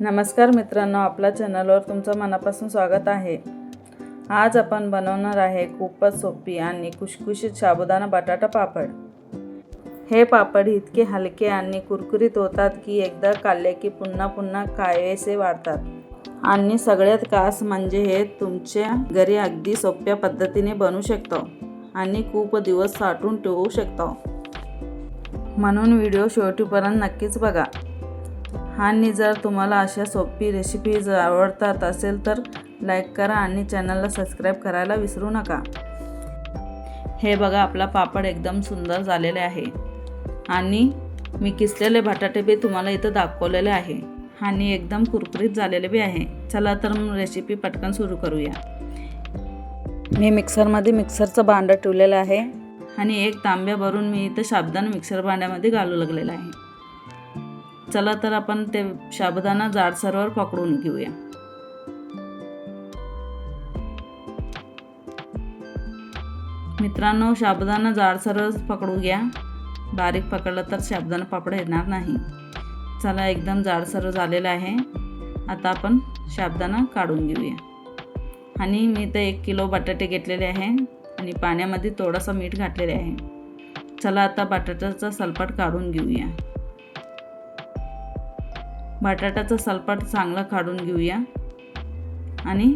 नमस्कार मित्रांनो, आपल्या चॅनलवर तुमचं मनापासून स्वागत आहे। आज आपण बनवणार आहे खूपच सोपी आणि खुशखुशीत साबुदाणा बटाटा पापड। हे पापड इतके हलके आणि कुरकुरीत होतात की एकदा खाल्ले की पुन्हा पुन्हा खावेसे वाटतात। आणि सगळ्यात खास म्हणजे हे तुमच्या घरी अगदी सोप्या पद्धतीने बनवू शकतो आणि खूप दिवस साठवून ठेवू शकतो। म्हणून व्हिडिओ शेवटपर्यंत नक्कीच बघा। आणि जर तुम्हाला अशा सोपी रेसिपीज आवडतात असेल तर लाईक करा आणि चॅनलला सबस्क्राईब करायला विसरू नका। हे बघा, आपला पापड एकदम सुंदर झालेले आहे आणि मी किसलेले बटाटे बी तुम्हाला इथं दाखवलेले आहे आणि एकदम कुरकुरीत झालेले बी आहे। चला तर मग रेसिपी पटकन सुरू करूया। मी मिक्सरचं भांडं ठेवलेलं आहे आणि एक तांब्या भरून मी इथं साबुदाणा मिक्सर भांड्यामध्ये घालू लागलेला आहे। चला तर आपण ते साबुदाणा जाडसरवर पकडून घेऊया। मित्रांनो, साबुदाणा जाडसरच पकडू घ्या, बारीक पकडलं तर साबुदाणा पापड येणार नाही। चला, एकदम जाडसर झालेला आहे। आता आपण साबुदाणा काढून घेऊया। आणि मी इथे 1 किलो बटाटे घेतलेले आहे आणि पाण्यामध्ये थोडासा मीठ घातलेले आहे। चला आता बटाट्याचा सलपाट काढून घेऊया। बटाट्याचा सलपाट चांगला काढून घेऊया आणि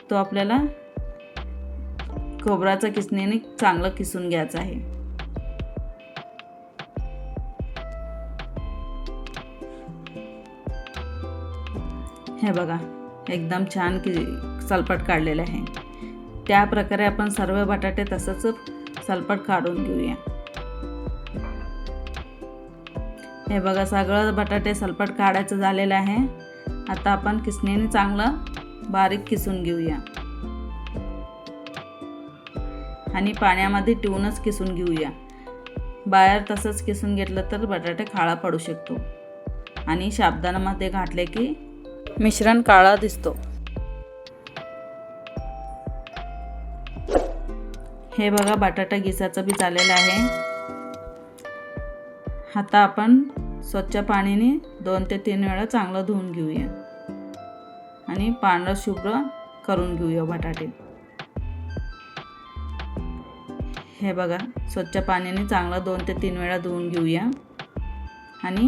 तो आपल्याला खोबऱ्याच्या किसणीने चांगलं किसून घ्यायचा आहे। हे बघा, एकदम छान सलपाट काढलेले आहे। त्या प्रकारे आपण सर्व बटाटे तसंच सलपाट काढून घेऊया। हे बघा, सगळं बटाटे सलपाट काढायचं झालेलं आहे। आता आपण किसणीने चांगलं बारीक किसून घेऊया आणि पाण्यामध्ये ठेवूनच किसून घेऊया। बाहेर तसंच किसून घेतलं तर बटाटे काळा पडू शकतो आणि साबुदाण्यामध्ये घातले की मिश्रण काळा दिसतो। हे बघा, बटाटा किसायचं बी झालेलं आहे। आता आपण स्वच्छ पाण्याने 2 ते 3 वेळा चांगलं धुवून घेऊया आणि पांढरं शुभ्र करून घेऊया बटाटे। हे बघा, स्वच्छ पाण्याने चांगलं 2 ते 3 वेळा धुवून घेऊया आणि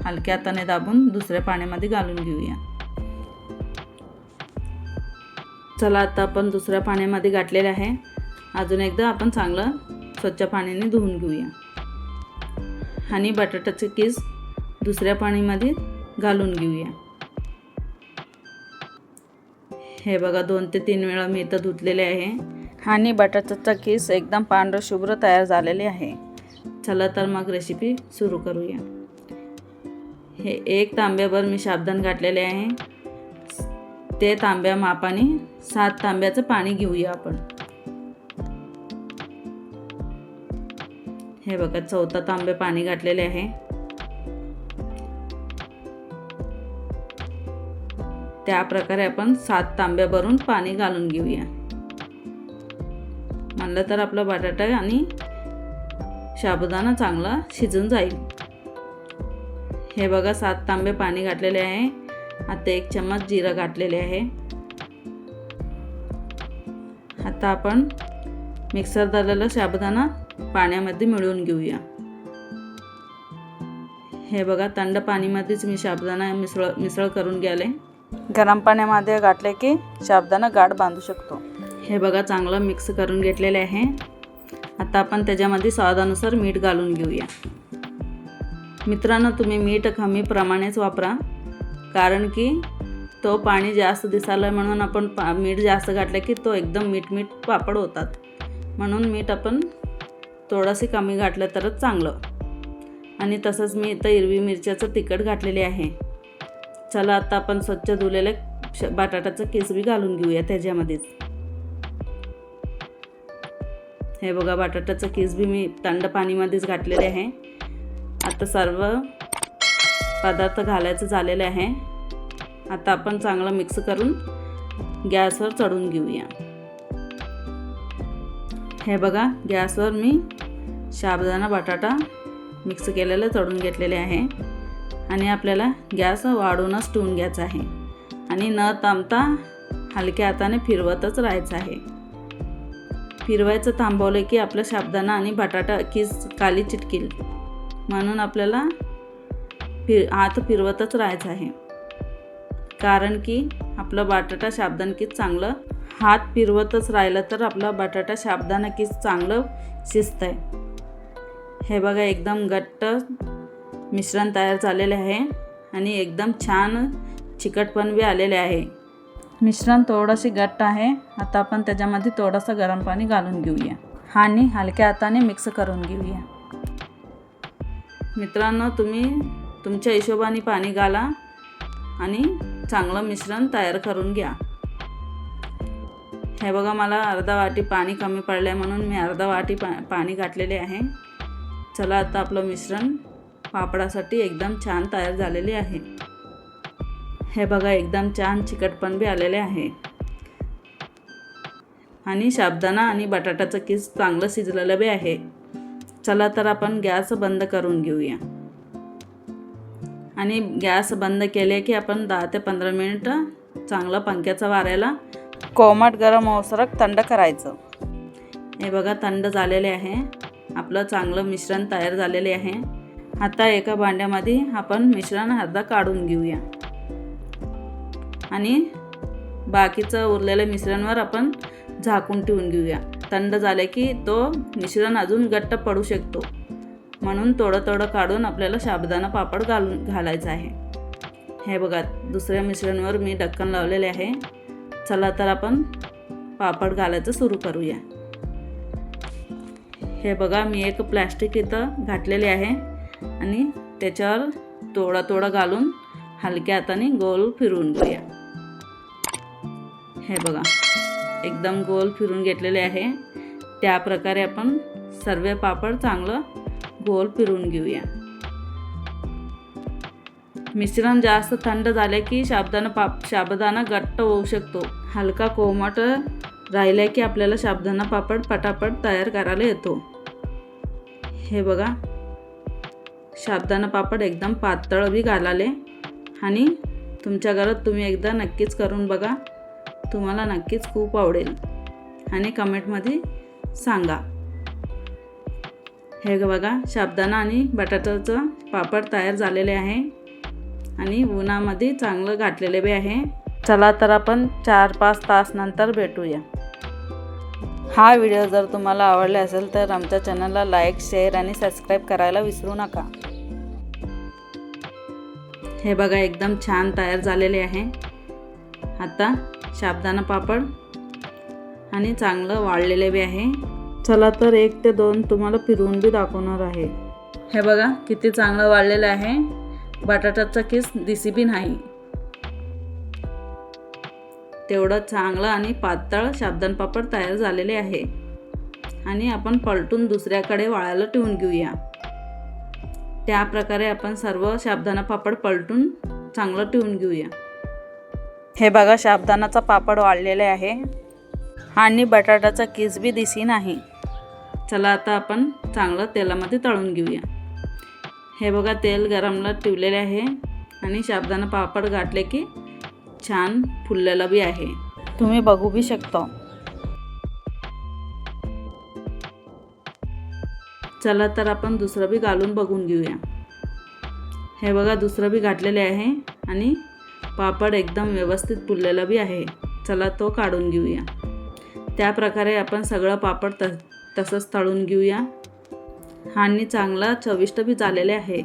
हलक्या हाताने दाबून दुसऱ्या पाण्यामध्ये घालून घेऊया। चला, आता आपण दुसऱ्या पाण्यामध्ये घातलेले आहे। अजून एकदा आपण चांगलं स्वच्छ पाण्याने धुवून घेऊया आणि बटाट्याचे किस दुसऱ्या पाण्यामध्ये घालून घेऊया। हे बघा, 2 ते 3 वेळा मी इथं धुतलेले आहे आणि बटाट्याचा किस एकदम पांढरं शुभ्र तयार झालेले आहे। चला तर मग रेसिपी सुरू करूया। हे 1 तांब्याभर मी साबुदाणा घातलेले आहे। ते तांब्या मापाने 7 तांब्याचं पाणी घेऊया आपण। हे बघा, 4था तांबे पाणी घातलेले आहे। त्या प्रकारे आपण 7 तांब्या भरून पाणी घालून घेऊया। म्हणलं तर आपला बटाटा आणि साबुदाणा चांगला शिजून जाईल। हे बघा, 7 तांबे पाणी घातलेले आहे। आता 1 चम्मच जिरा घातलेले आहे। आता आपण मिक्सर झालेला साबुदाणा पाण्यामध्ये मिळवून घेऊया। हे बघा, थंड पाणीमध्येच मी साबुदाणा मिसळ करून घ्याले। गरम पाण्यामध्ये घातले की साबुदाणा गाठ बांधू शकतो। हे बघा, चांगलं मिक्स करून घेतलेले आहे। आता आपण त्याच्यामध्ये स्वादानुसार मीठ घालून घेऊया। मित्रांनो, तुम्ही मीठ कमी प्रमाणेच वापरा, कारण की तो पाणी जास्त दिसायला म्हणून आपण मीठ जास्त घातले की तो एकदम मीठ पापड होतात। म्हणून मीठ आपण थोडंसं कमी घातलं तरच चांगलं। आणि तसंच मी इथं हिरवी मिरच्याचं तिखट घातलेले आहे। चला, आता आपण स्वच्छ धुलेले बटाट्याचं किस बी घालून घेऊया त्याच्यामध्येच। हे बघा, बटाट्याचं किस बी मी थंड पाणीमध्येच घातलेले आहे। आता सर्व पदार्थ घालायचं झालेले आहे। आता आपण चांगलं मिक्स करून गॅसवर चढवून घेऊया। हे बघा, गॅसवर मी साबुदाणा बटाटा मिक्स केलेलं चढून घेतलेले आहे। आणि आपल्याला गॅस वाढवूनच ठेवून घ्यायचा आहे आणि न थांबता हलक्या हाताने फिरवतच राहायचं आहे. फिरवायचं थांबवलं की आपला साबुदाणा आणि बटाटा कीस खाली चिटकेल, म्हणून आपल्याला हात फिरवतच राहायचं आहे. कारण की आपला बटाटा साबुदाणा कीस चांगलं हात फिरवतच राहिलं तर आपला बटाटा साबुदाणा कीस चांगलं शिजतंय. हे बघा एकदम घट्ट मिश्रण तयार झालेले आहे आणि एकदम छान चिकटपण बी आलेले आहे. मिश्रण थोडंसे घट्ट आहे. आता आपण त्याच्यामध्ये थोडंसं गरम पाणी घालून घेऊया आणि हलक्या हाताने मिक्स करून घेऊया. मित्रांनो, तुम्ही तुमच्या हिशोबाने पाणी घाला आणि चांगलं मिश्रण तयार करून घ्या. हे बघा मला अर्धा वाटी पाणी कमी पडलं आहे म्हणून मी अर्धा वाटी पाणी घातलेले आहे. चला आता आपलं मिश्रण पापडासाठी एकदम छान तयार झालेले आहे. हे बघा एकदम छान चिकटपण बी आलेले आहे आणि साबुदाणा आणि बटाट्याचं कीस चांगलं शिजलेलं बी आहे. चला तर आपण गॅस बंद करून घेऊया आणि गॅस बंद केले की आपण 10 ते 15 मिनिटं चांगलं पंख्याचा वाऱ्याला कोमट गरम होईपर्यंत थंड करायचं. हे बघा थंड झालेले आहे. आपलं चांगलं मिश्रण तयार झालेले आहे. आता एका भांड्यामध्ये आपण मिश्रण अर्धा काढून घेऊया आणि बाकीचं उरलेल्या मिश्रणावर आपण झाकून ठेवून घेऊया. थंड झाले की तो मिश्रण अजून घट्ट पडू शकतो, म्हणून थोडं काढून आपल्याला साबुदाणा पापड घालायचा आहे. हे बघा दुसऱ्या मिश्रणावर मी ढक्कन लावलेले आहे. चला तर आपण पापड घालायचं सुरू करूया. हे बघा मी एक प्लॅस्टिक इथं घातलेले आहे आणि त्याच्यावर थोडा घालून हलक्या हाताने गोल फिरवून घेऊया. हे बघा एकदम गोल फिरून घेतलेले आहे. त्या प्रकारे आपण सर्व पापड चांगलं गोल फिरवून घेऊया. मिश्रण जास्त थंड झाले की साबुदाणा घट्ट होऊ शकतो. हलका कोमट राहिला की आपल्याला साबुदाणा पापड पटापट तयार करायला येतो. हे बघा साबुदाणा पापड एकदम पातळ बी घालाले आणि तुमच्या घरात तुम्ही एकदा नक्कीच करून बघा. तुम्हाला नक्कीच खूप आवडेल आणि कमेंटमध्ये सांगा. हे बघा साबुदाणा आणि बटाट्याचं पापड तयार झालेले आहे आणि उन्हामध्ये चांगलं घातलेले बी आहे. चला तर आपण 4-5 तास नंतर भेटूया. हा व्हिडिओ जर तुम्हाला आवडला असेल तर आमच्या चॅनलला लाईक, शेअर आणि सबस्क्राईब करायला विसरू नका. हे बघा एकदम छान तयार झालेले आहे. आता साबुदाणा पापड आणि चांगलं वाळलेले बी आहे. चला तर 1 ते 2 तुम्हाला फिरवून बी दाखवणार आहे. हे बघा किती चांगलं वाळलेलं आहे. बटाट्याचा कीस दिसी बी नाही. तेवढं चांगलं आणि पातळ साबुदाणा पापड तयार झालेले आहे आणि आपण पलटून दुसऱ्याकडे वाळायला ठेवून घेऊया. त्या प्रकारे आपण सर्व साबुदाणा पापड पलटून चांगलं ठेवून घेऊया. हे बघा साबुदाणाचा पापड वाळलेले आहे आणि बटाट्याचा कीस बी दिसी नाही. चला आता आपण चांगलं तेलामध्ये तळून घेऊया. हे बघा तेल गरमला ठेवलेले आहे आणि साबुदाणा पापड घातले की छान फुललेलं बी आहे. तुम्ही बघू बी शकता. चला तर आपण दुसरं बी घालून बघून घेऊया. हे बघा दुसरं बी घातलेले आहे आणि पापड एकदम व्यवस्थित फुललेलं बी आहे. चला तो काढून घेऊया. त्या प्रकारे आपण सगळं पापड तसंच तळून घेऊया आणि चांगला चविष्ट बी झालेले आहे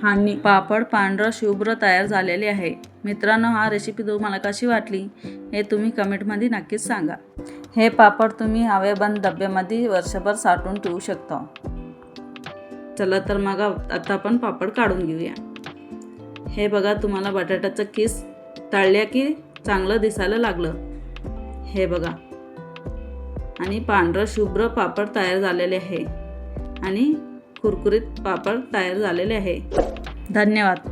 आणि पापड पांढरं शुभ्र तयार झालेले आहे. मित्रांनो, हा रेसिपी तुम्हाला कशी वाटली हे तुम्ही कमेंटमध्ये नक्कीच सांगा. हे पापड तुम्ही हवेबंद डब्यामध्ये वर्षभर साठवून ठेवू शकता. चला तर मग आता आपण पापड काढून घेऊया. हे बघा तुम्हाला बटाट्याचं कीस तळल्या की चांगलं दिसायला लागलं. हे बघा आणि पांढरं शुभ्र पापड तयार झालेले आहे आणि कुरकुरीत पापड तयार झालेले आहे. धन्यवाद.